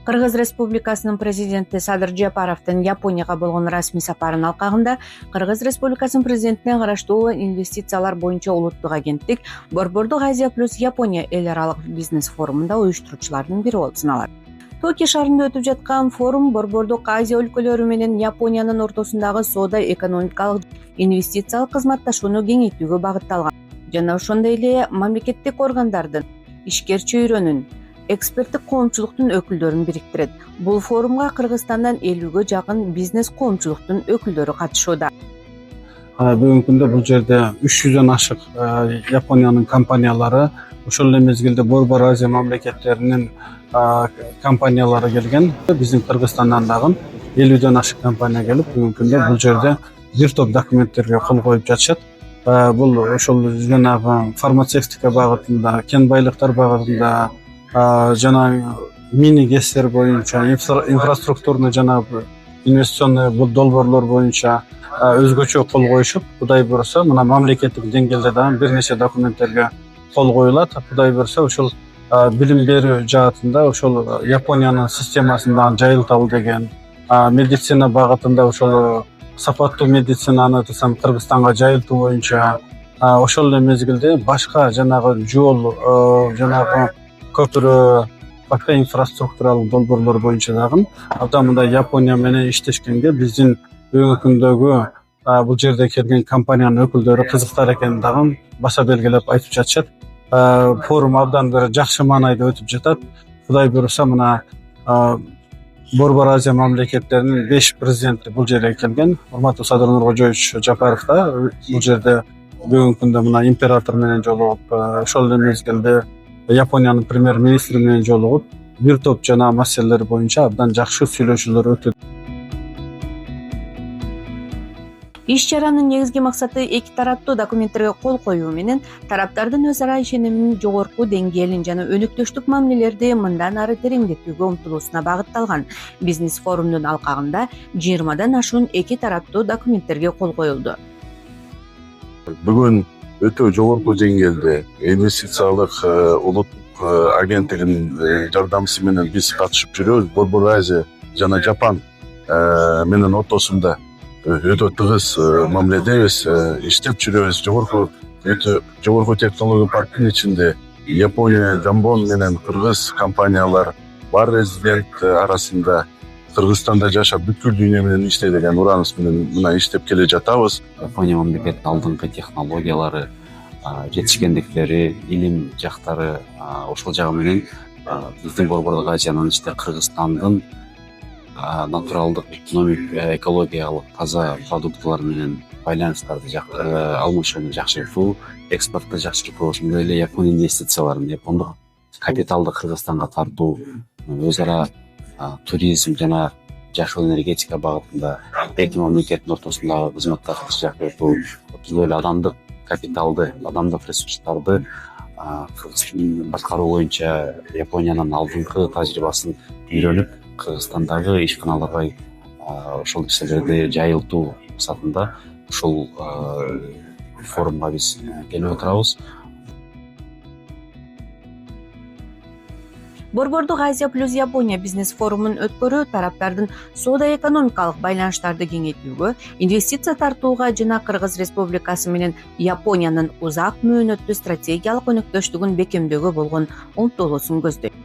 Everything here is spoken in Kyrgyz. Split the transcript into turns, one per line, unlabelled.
Кыргыз Республикасынын президенти Садыр Жапаровдун Японияга болгон расмий сапарынын алкагында Кыргыз Республикасынын президентине караштуу инвестициялар боюнча улуттук агенттик Борбордук Азия плюс Япония эл аралык бизнес форумунда уюштуруучулардын бири болуп саналат. Токио шаарында өтүп жаткан форум Борбордук Азия өлкөлөрү менен Япониянын ортосундагы соода-экономикалык инвестициялык кызматташууну кеңейтүүгө багытталган жана ошондой эле мамлекеттик органдардын, ишкер чөйрөнүн, эксперттик коомчулуктун өкүлдөрүн бириктирет. Бул форумга Кыргызстандан 50ге жакын бизнес коомчулуктун өкүлдөрү катышууда.
Бүгүнкү күндө бул жерде 300дөн ашык Япониянын компаниялары, ошол эле мезгилде Борбор Азия мамлекеттеринин компаниялары келген. Биздин Кыргызстандан дагы 50дөн ашык компания келип, бүгүнкү күндө бул жерде бир топ документтерге кол коюп жатышат. Бул ошол жанагы фармацевтика багытында, кен байлыктар багытында жана мини гэстер боюнча, инфраструктурный жана инвестиционный долбоорлор боюнча өзгөчө кол коюшуп, Кудай буйруса, мына мамлекеттик деңгээлде дагы бир нече документтерге кол коюлат. Кудай буйруса, ошол билим берүү жаатында ошол Япониянын системасында жайылталы деген, медицина багытында ошол сапаттуу медицинаны Кыргызстанга жайылтуу боюнча, ошол эле мезгилде башка жанагы жол, жанагы көпүрө, башка инфраструктуралык долбоорлор боюнча дагы абдан мындай Япония менен иштешкенге биздин бүгүнкү күндөгү бул жерде келген компаниянын өкүлдөрү кызыктар экенин дагы баса белгилеп айтып жатышат. Форум абдан бир жакшы маанайда өтүп жатат. Кудай буйруса, мына Борбор Азия мамлекеттеринин 5 президенти бул жерге келген. Урматтуу Садыр Нуркожоевич Жапаров да бул жерде бүгүнкү күндө мына император менен жолугуп, ошол эле мезгилде Япониянын премьер-министри менен жолугуп, бир топ жана маселелер боюнча абдан жакшы сүйлөшүүлөр өтүп.
Иш-чаранын негизги максаты эки тараптуу документтерге кол коюу менен тараптардын өз ара ишениминин жогорку деңгээлин жана өнөктөштүк мамилелерди мындан ары тереңдетүүгө умтулуусуна багытталган. Бизнес форумдун алкагында 20дан ашуун эки тараптуу документтерге кол коюлду.
Бүгүн өтө жогорку деңгээлде инвестициялык улуттук агенттигинин жардамчысы менен биз катышып жүрөбүз. Борбор Азия жана Жапон менен ортосунда өтө тыгыз мамиледебиз, иштеп жүрөбүз. Жогорку технология парктын ичинде Япония, Жамбон менен кыргыз компаниялар бар. Резидент арасында Кыргызстанда жашап бүткүл дүйнө менен иштей деген ураныс менен мына иштеп келе жатабыз.
Япония мамлекетинин алдыңкы технологиялары, жетишкендиктери, илим жактары ошол жагы менен биздин Борбордук Азиянын ичинде Кыргызстандын натуралдык, экологиялык таза продуктлар менен байланыштарды алмашууну жакшыртуу, экспортду жакшыртуу, ошондой эле Япон инвестицияларын, япондук капиталды Кыргызстанга тартуу, өз ара туризм жана жашыл энергетика багытында эки мамлекеттин ортосундагы кызматташууну жакшыртуу, ошондой эле адамдык капиталды, адамдык ресурстарды башкаруу боюнча Япониянын алдыңкы тажрыйбасын үйрөнүп, Кыргызстандагы ишканаларга ошол нерселерди жайылтуу максатында ушул форумга биз келип отурабыз.
Борбордук Азия плюс Япония бизнес форумун өткөрүү тараптардын соода-экономикалык байланыштарды кеңейтүүгө, инвестиция тартууга жана Кыргыз Республикасы менен Япониянын узак мөөнөттүү стратегиялык өнөктөштүгүн бекемдөөгө болгон умтулуусун көздөйт.